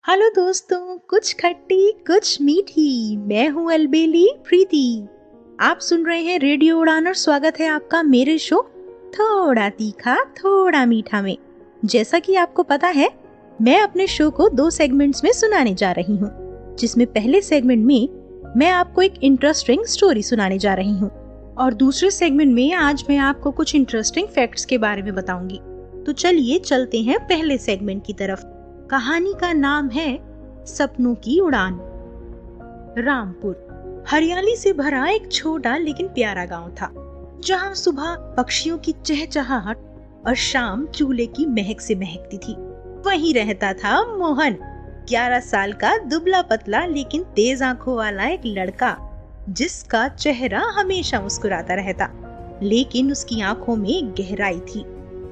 Hello दोस्तों, कुछ खट्टी कुछ मीठी। मैं हूँ अलबेली प्रीति। आप सुन रहे हैं रेडियो उड़ान और स्वागत है आपका मेरे शो थोड़ा तीखा थोड़ा मीठा में। जैसा कि आपको पता है, मैं अपने शो को 2 सेगमेंट्स में सुनाने जा रही हूँ, जिसमें पहले सेगमेंट में मैं आपको एक इंटरेस्टिंग स्टोरी सुनाने जा रही हूँ और दूसरे सेगमेंट में आज मैं आपको कुछ इंटरेस्टिंग फैक्ट्स के बारे में बताऊंगी। तो चलिए चलते हैं पहले सेगमेंट की तरफ। कहानी का नाम है सपनों की उड़ान। रामपुर हरियाली से भरा एक छोटा लेकिन प्यारा गांव था, जहां सुबह पक्षियों की चहचहाहट और शाम चूल्हे की महक से महकती थी। वहीं रहता था मोहन, 11 साल का दुबला पतला लेकिन तेज आंखों वाला एक लड़का, जिसका चेहरा हमेशा मुस्कुराता रहता, लेकिन उसकी आंखों में गहराई थी,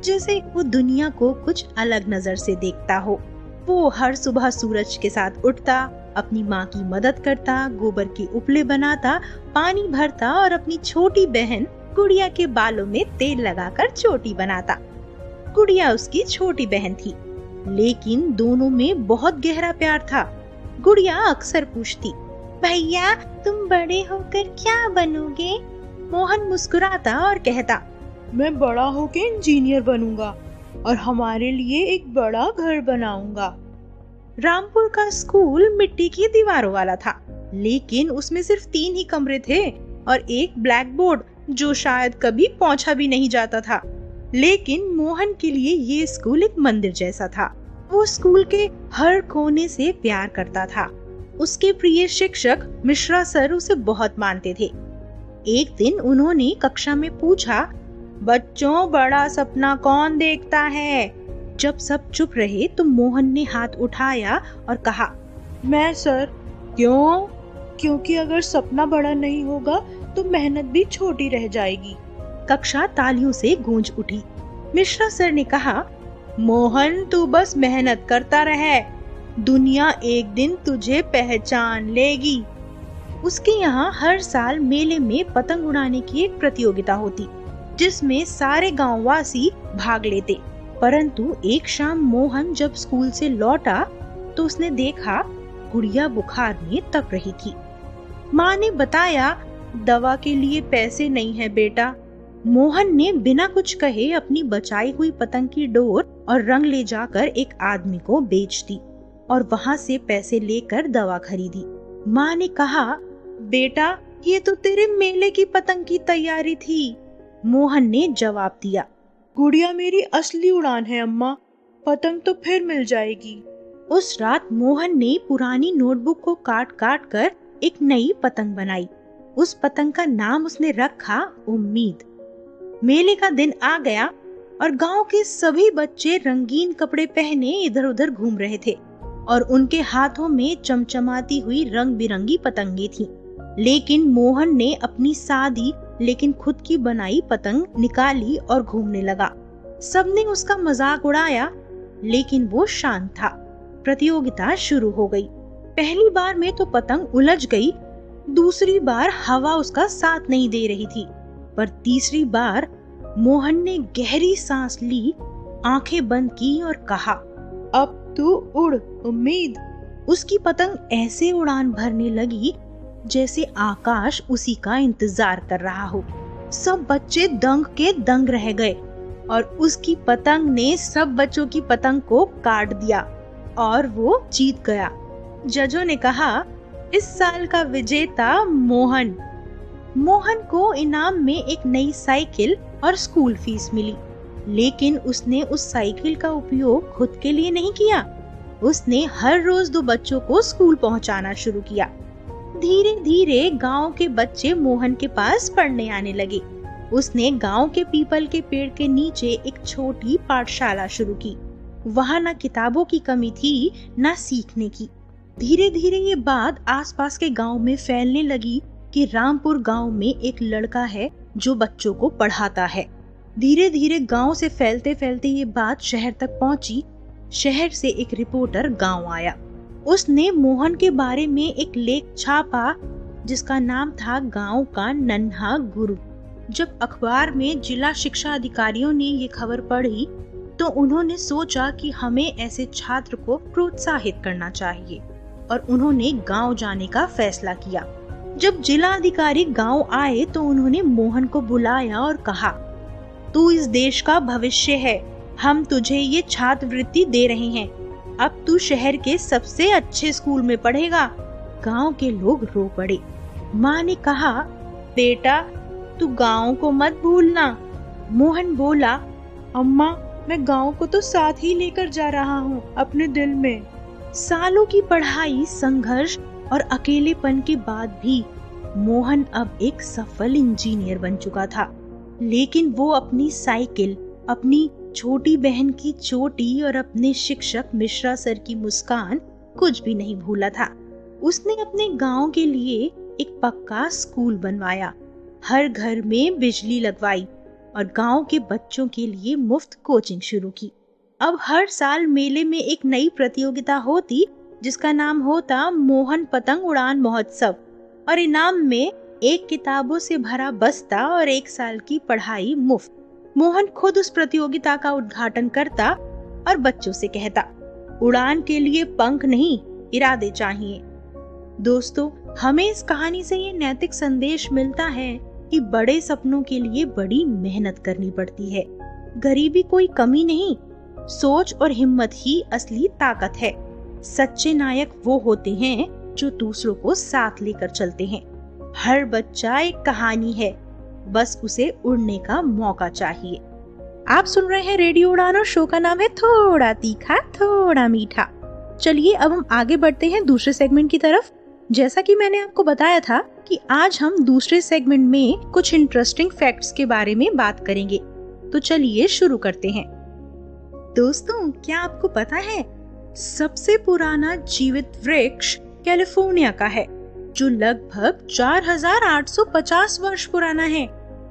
जैसे वो दुनिया को कुछ अलग नजर से देखता हो। वो हर सुबह सूरज के साथ उठता, अपनी माँ की मदद करता, गोबर के उपले बनाता, पानी भरता और अपनी छोटी बहन गुड़िया के बालों में तेल लगाकर चोटी बनाता। गुड़िया उसकी छोटी बहन थी, लेकिन दोनों में बहुत गहरा प्यार था। गुड़िया अक्सर पूछती, भैया तुम बड़े होकर क्या बनोगे? मोहन मुस्कुराता और कहता, मैं बड़ा होकर इंजीनियर बनूंगा और हमारे लिए एक बड़ा घर बनाऊंगा। रामपुर का स्कूल मिट्टी की दीवारों वाला था, लेकिन उसमें सिर्फ 3 ही कमरे थे और एक ब्लैक बोर्ड जो शायद कभी पोंछा भी नहीं जाता था। लेकिन मोहन के लिए ये स्कूल एक मंदिर जैसा था। वो स्कूल के हर कोने से प्यार करता था। उसके प्रिय शिक्षक मिश्रा सर उसे बहुत मानते थे। एक दिन उन्होंने कक्षा में पूछा, बच्चों बड़ा सपना कौन देखता है? जब सब चुप रहे तो मोहन ने हाथ उठाया और कहा, मैं सर। क्यों? क्योंकि अगर सपना बड़ा नहीं होगा तो मेहनत भी छोटी रह जाएगी। कक्षा तालियों से गूंज उठी। मिश्रा सर ने कहा, मोहन तू बस मेहनत करता रहे, दुनिया एक दिन तुझे पहचान लेगी। उसके यहाँ हर साल मेले में पतंग उड़ाने की एक प्रतियोगिता होती, जिसमें सारे गांववासी भाग लेते। परंतु एक शाम मोहन जब स्कूल से लौटा तो उसने देखा गुड़िया बुखार में तप रही थी। माँ ने बताया, दवा के लिए पैसे नहीं है बेटा। मोहन ने बिना कुछ कहे अपनी बचाई हुई पतंग की डोर और रंग ले जाकर एक आदमी को बेच दी और वहाँ से पैसे लेकर दवा खरीदी। माँ ने कहा, बेटा ये तो तेरे मेले की पतंग की तैयारी थी। मोहन ने जवाब दिया, गुड़िया मेरी असली उड़ान है अम्मा, पतंग तो फिर मिल जाएगी। उस रात मोहन ने पुरानी नोटबुक को काट काट कर एक नई पतंग बनाई। उस पतंग का नाम उसने रखा उम्मीद। मेले का दिन आ गया और गांव के सभी बच्चे रंगीन कपड़े पहने इधर उधर घूम रहे थे और उनके हाथों में चमचमाती हुई रंग बिरंगी पतंगे थीं। लेकिन मोहन ने अपनी सादी लेकिन खुद की बनाई पतंग निकाली और घूमने लगा। सबने उसका मजाक उड़ाया, लेकिन वो शांत था। प्रतियोगिता शुरू हो गई। पहली बार में तो पतंग उलझ गई, दूसरी बार हवा उसका साथ नहीं दे रही थी, पर तीसरी बार मोहन ने गहरी सांस ली, आंखें बंद की और कहा, अब तू उड़ उम्मीद। उसकी पतंग ऐसे उड़ान भरने लगी जैसे आकाश उसी का इंतजार कर रहा हो। सब बच्चे दंग के दंग रह गए और उसकी पतंग ने सब बच्चों की पतंग को काट दिया और वो जीत गया। जजों ने कहा, इस साल का विजेता मोहन। मोहन को इनाम में एक नई साइकिल और स्कूल फीस मिली, लेकिन उसने उस साइकिल का उपयोग खुद के लिए नहीं किया। उसने हर रोज 2 बच्चों को स्कूल पहुंचाना शुरू किया। धीरे धीरे गांव के बच्चे मोहन के पास पढ़ने आने लगे। उसने गांव के पीपल के पेड़ के नीचे एक छोटी पाठशाला शुरू की। वहां न किताबों की कमी थी न सीखने की। धीरे धीरे ये बात आसपास के गांव में फैलने लगी कि रामपुर गांव में एक लड़का है जो बच्चों को पढ़ाता है। धीरे धीरे गांव से फैलते फैलते ये बात शहर तक पहुंची। शहर से एक रिपोर्टर गांव आया। उसने मोहन के बारे में एक लेख छापा जिसका नाम था गांव का नन्हा गुरु। जब अखबार में जिला शिक्षा अधिकारियों ने ये खबर पढ़ी तो उन्होंने सोचा कि हमें ऐसे छात्र को प्रोत्साहित करना चाहिए और उन्होंने गांव जाने का फैसला किया। जब जिला अधिकारी गांव आए तो उन्होंने मोहन को बुलाया और कहा, तू इस देश का भविष्य है, हम तुझे ये छात्रवृत्ति दे रहे हैं, अब तू शहर के सबसे अच्छे स्कूल में पढ़ेगा। गांव के लोग रो पड़े। माँ ने कहा, बेटा तू गांव को मत भूलना। मोहन बोला, अम्मा मैं गांव को तो साथ ही लेकर जा रहा हूँ अपने दिल में। सालों की पढ़ाई, संघर्ष और अकेलेपन के बाद भी मोहन अब एक सफल इंजीनियर बन चुका था, लेकिन वो अपनी साइकिल, अपनी छोटी बहन की चोटी और अपने शिक्षक मिश्रा सर की मुस्कान कुछ भी नहीं भूला था। उसने अपने गांव के लिए एक पक्का स्कूल बनवाया, हर घर में बिजली लगवाई और गांव के बच्चों के लिए मुफ्त कोचिंग शुरू की। अब हर साल मेले में एक नई प्रतियोगिता होती जिसका नाम होता मोहन पतंग उड़ान महोत्सव और इनाम में एक किताबों से भरा बस्ता और 1 साल की पढ़ाई मुफ्त। मोहन खुद उस प्रतियोगिता का उद्घाटन करता और बच्चों से कहता, उड़ान के लिए पंख नहीं, इरादे चाहिए। दोस्तों, हमें इस कहानी से ये नैतिक संदेश मिलता है कि बड़े सपनों के लिए बड़ी मेहनत करनी पड़ती है। गरीबी कोई कमी नहीं, सोच और हिम्मत ही असली ताकत है। सच्चे नायक वो होते हैं जो दूसरों को साथ लेकर चलते हैं। हर बच्चा एक कहानी है, बस उसे उड़ने का मौका चाहिए। आप सुन रहे हैं रेडियो उड़ान और शो का नाम है थोड़ा तीखा थोड़ा मीठा। चलिए अब हम आगे बढ़ते हैं दूसरे सेगमेंट की तरफ। जैसा कि मैंने आपको बताया था कि आज हम दूसरे सेगमेंट में कुछ इंटरेस्टिंग फैक्ट्स के बारे में बात करेंगे, तो चलिए शुरू करते हैं। दोस्तों, क्या आपको पता है सबसे पुराना जीवित वृक्ष कैलिफोर्निया का है, जो लगभग 4850 वर्ष पुराना है।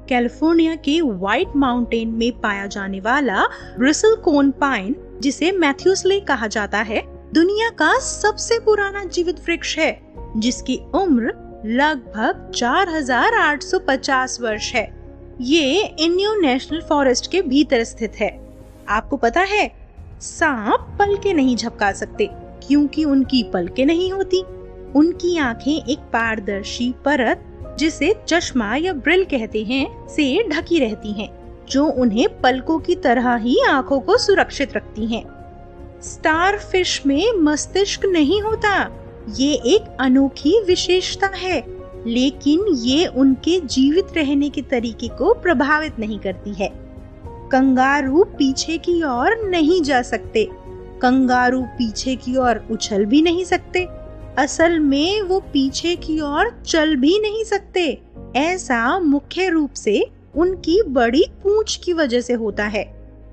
कैलिफोर्निया के व्हाइट माउंटेन में पाया जाने वाला ब्रिसलकोन पाइन, जिसे मैथ्यूसले कहा जाता है, दुनिया का सबसे पुराना जीवित वृक्ष है, जिसकी उम्र लगभग 4850 वर्ष है। ये इन्यो नेशनल फॉरेस्ट के भीतर स्थित है। आपको पता है, सांप पलके नहीं झपका सकते क्योंकि उनकी पलकें नहीं होती। उनकी आंखें एक पारदर्शी परत, जिसे चश्मा या ब्रिल कहते हैं, से ढकी रहती हैं, जो उन्हें पलकों की तरह ही आंखों को सुरक्षित रखती हैं। स्टारफिश में मस्तिष्क नहीं होता, ये एक अनोखी विशेषता है, लेकिन ये उनके जीवित रहने के तरीके को प्रभावित नहीं करती है। कंगारू पीछे की ओर नहीं जा सकते, कंगारू पीछे की ओर उछल भी नहीं सकते, असल में वो पीछे की ओर चल भी नहीं सकते। ऐसा मुख्य रूप से उनकी बड़ी पूंछ की वजह से होता है,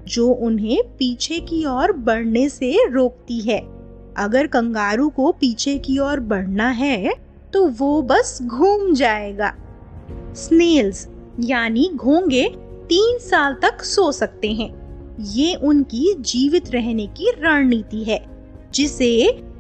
जो उन्हें पीछे की ओर बढ़ने से रोकती है। अगर कंगारू को पीछे की ओर बढ़ना है तो वो बस घूम जाएगा। स्नेल्स यानी घोंगे 3 साल तक सो सकते हैं। ये उनकी जीवित रहने की रणनीति है, जिसे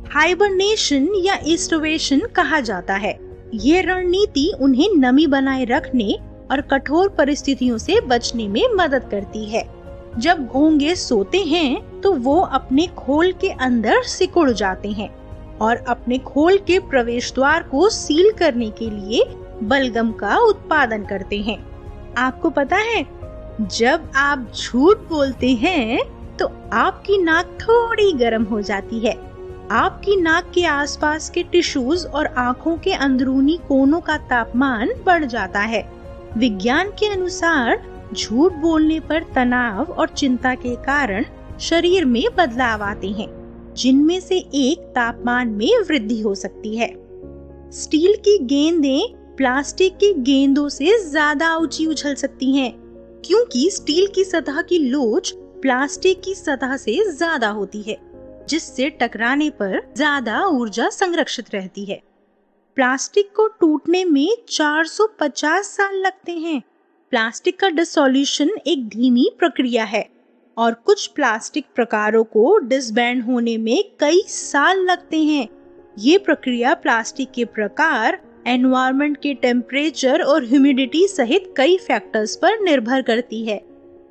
हाइबरनेशन या एस्टोवेशन कहा जाता है। ये रणनीति उन्हें नमी बनाए रखने और कठोर परिस्थितियों से बचने में मदद करती है। जब घोंगे सोते हैं तो वो अपने खोल के अंदर सिकुड़ जाते हैं और अपने खोल के प्रवेश द्वार को सील करने के लिए बलगम का उत्पादन करते हैं। आपको पता है, जब आप झूठ बोलते हैं तो आपकी नाक थोड़ी गर्म हो जाती है। आपकी नाक के आसपास के टिश्यूज और आंखों के अंदरूनी कोनों का तापमान बढ़ जाता है। विज्ञान के अनुसार झूठ बोलने पर तनाव और चिंता के कारण शरीर में बदलाव आते हैं, जिनमें से एक तापमान में वृद्धि हो सकती है। स्टील की गेंदें प्लास्टिक की गेंदों से ज्यादा ऊंची उछल सकती हैं, क्योंकि स्टील की सतह की लोच प्लास्टिक की सतह से ज्यादा होती है, जिससे टकराने पर ज्यादा ऊर्जा संरक्षित रहती है। प्लास्टिक को टूटने में 450 साल लगते हैं। प्लास्टिक का डिसोल्यूशन एक धीमी प्रक्रिया है और कुछ प्लास्टिक प्रकारों को डिसबैंड होने में कई साल लगते हैं। ये प्रक्रिया प्लास्टिक के प्रकार, एनवायरनमेंट के टेम्परेचर और ह्यूमिडिटी सहित कई फैक्टर्स पर निर्भर करती है।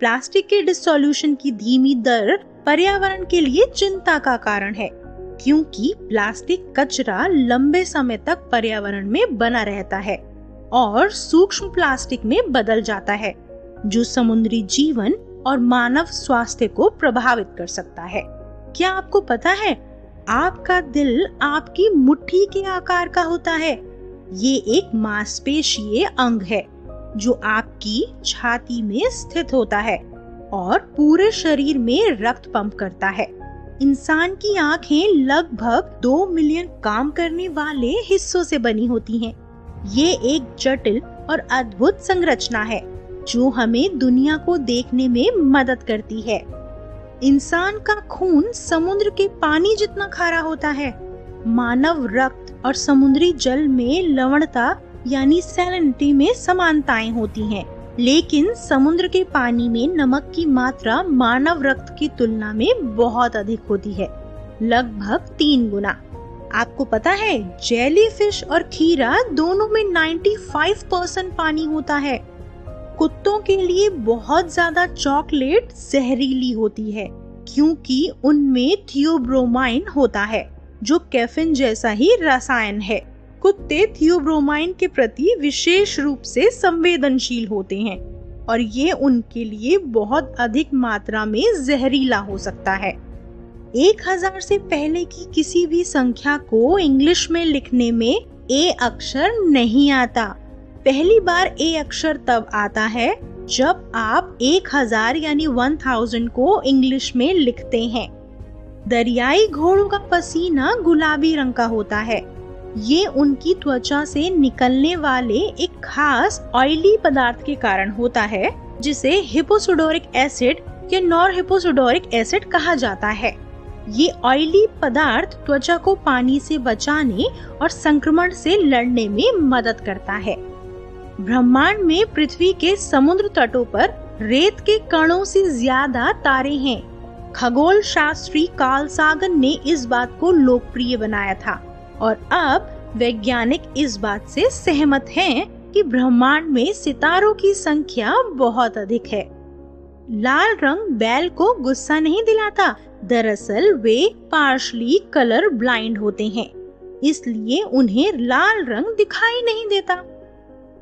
प्लास्टिक के डिसोल्यूशन की धीमी दर पर्यावरण के लिए चिंता का कारण है, क्योंकि प्लास्टिक कचरा लंबे समय तक पर्यावरण में बना रहता है और सूक्ष्म प्लास्टिक में बदल जाता है, जो समुद्री जीवन और मानव स्वास्थ्य को प्रभावित कर सकता है। क्या आपको पता है, आपका दिल आपकी मुट्ठी के आकार का होता है। ये एक मांसपेशीय अंग है जो आपकी छाती में स्थित होता है और पूरे शरीर में रक्त पंप करता है। इंसान की आंखें लगभग 2 मिलियन काम करने वाले हिस्सों से बनी होती हैं। ये एक जटिल और अद्भुत संरचना है जो हमें दुनिया को देखने में मदद करती है। इंसान का खून समुद्र के पानी जितना खारा होता है। मानव रक्त और समुद्री जल में लवणता यानी सैलिनिटी में समानताएं होती हैं, लेकिन समुद्र के पानी में नमक की मात्रा मानव रक्त की तुलना में बहुत अधिक होती है, लगभग 3 गुना। आपको पता है, जेलीफिश और खीरा दोनों में 95% पानी होता है। कुत्तों के लिए बहुत ज्यादा चॉकलेट जहरीली होती है, क्योंकि उनमें थियोब्रोमाइन होता है, जो कैफीन जैसा ही रसायन है। कुत्ते थियोब्रोमाइन के प्रति विशेष रूप से संवेदनशील होते हैं और ये उनके लिए बहुत अधिक मात्रा में जहरीला हो सकता है। 1000 से पहले की किसी भी संख्या को इंग्लिश में लिखने में ए अक्षर नहीं आता। पहली बार ए अक्षर तब आता है जब आप 1000 यानी 1000 को इंग्लिश में लिखते हैं। दरियाई घोड़ों का पसीना गुलाबी रंग का होता है। ये उनकी त्वचा से निकलने वाले एक खास ऑयली पदार्थ के कारण होता है, जिसे हिपोसुडोरिक एसिड या नॉरहिपोसुडोरिक एसिड कहा जाता है। ये ऑयली पदार्थ त्वचा को पानी से बचाने और संक्रमण से लड़ने में मदद करता है। ब्रह्मांड में पृथ्वी के समुद्र तटों पर रेत के कणों से ज्यादा तारे हैं। खगोल शास्त्री कार्ल सागन ने इस बात को लोकप्रिय बनाया था और अब वैज्ञानिक इस बात से सहमत हैं कि ब्रह्मांड में सितारों की संख्या बहुत अधिक है। लाल रंग बैल को गुस्सा नहीं दिलाता, दरअसल वे पार्शली कलर ब्लाइंड होते हैं, इसलिए उन्हें लाल रंग दिखाई नहीं देता।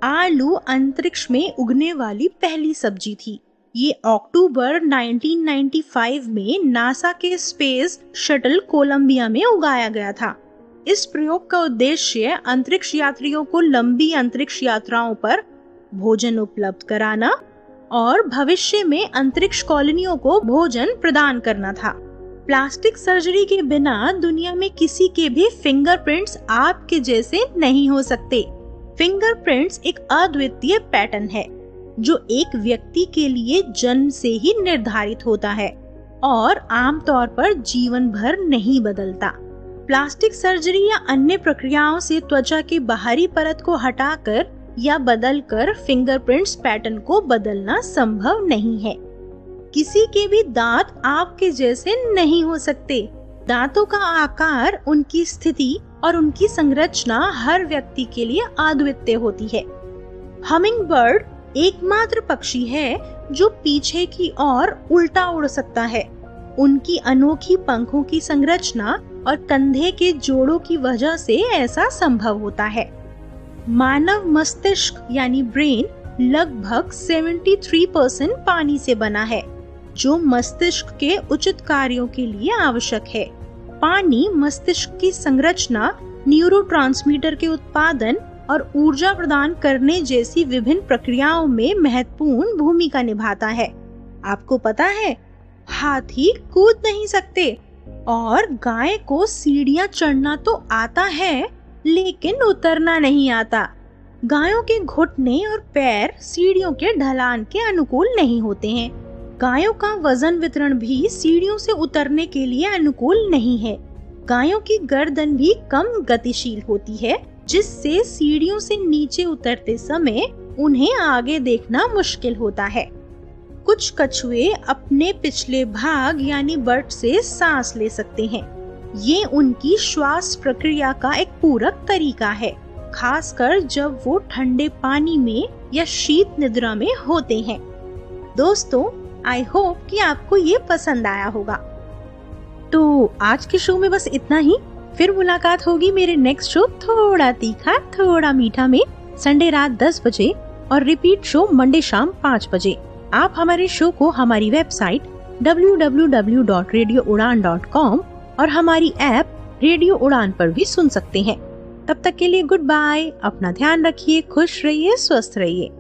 आलू अंतरिक्ष में उगने वाली पहली सब्जी थी। ये अक्टूबर 1995 में नासा के स्पेस शटल कोलंबिया में उगाया गया था। इस प्रयोग का उद्देश्य अंतरिक्ष यात्रियों को लंबी अंतरिक्ष यात्राओं पर भोजन उपलब्ध कराना और भविष्य में अंतरिक्ष कॉलोनियों को भोजन प्रदान करना था। प्लास्टिक सर्जरी के बिना दुनिया में किसी के भी फिंगरप्रिंट्स आपके जैसे नहीं हो सकते। फिंगरप्रिंट्स एक अद्वितीय पैटर्न है जो एक व्यक्ति के लिए जन्म से ही निर्धारित होता है और आमतौर पर जीवन भर नहीं बदलता। प्लास्टिक सर्जरी या अन्य प्रक्रियाओं से त्वचा की बाहरी परत को हटाकर या बदलकर फिंगरप्रिंट्स पैटर्न को बदलना संभव नहीं है। किसी के भी दांत आपके जैसे नहीं हो सकते। दांतों का आकार, उनकी स्थिति और उनकी संरचना हर व्यक्ति के लिए अद्वितीय होती है। हमिंगबर्ड एकमात्र पक्षी है जो पीछे की ओर उल्टा उड़ सकता है। उनकी अनोखी पंखों की संरचना और कंधे के जोड़ों की वजह से ऐसा संभव होता है। मानव मस्तिष्क यानी ब्रेन लगभग 73% पानी से बना है, जो मस्तिष्क के उचित कार्यों के लिए आवश्यक है। पानी मस्तिष्क की संरचना, न्यूरोट्रांसमीटर के उत्पादन और ऊर्जा प्रदान करने जैसी विभिन्न प्रक्रियाओं में महत्वपूर्ण भूमिका निभाता है। आपको पता है, हाथी कूद नहीं सकते और गाय को सीढ़ियां चढ़ना तो आता है, लेकिन उतरना नहीं आता। गायों के घुटने और पैर सीढ़ियों के ढलान के अनुकूल नहीं होते हैं। गायों का वजन वितरण भी सीढ़ियों से उतरने के लिए अनुकूल नहीं है। गायों की गर्दन भी कम गतिशील होती है, जिससे सीढ़ियों से नीचे उतरते समय उन्हें आगे देखना मुश्किल होता है। कुछ कछुए अपने पिछले भाग यानी बट से सांस ले सकते हैं। ये उनकी श्वास प्रक्रिया का एक पूरक तरीका है, खासकर जब वो ठंडे पानी में या शीत निद्रा में होते हैं। दोस्तों, आई होप कि आपको ये पसंद आया होगा। तो आज के शो में बस इतना ही। फिर मुलाकात होगी मेरे नेक्स्ट शो थोड़ा तीखा थोड़ा मीठा में संडे रात 10 बजे और रिपीट शो मंडे शाम 5 बजे। आप हमारे शो को हमारी वेबसाइट www.radioudan.com और हमारी ऐप रेडियो उड़ान पर भी सुन सकते हैं। तब तक के लिए गुड बाय। अपना ध्यान रखिए, खुश रहिए, स्वस्थ रहिए।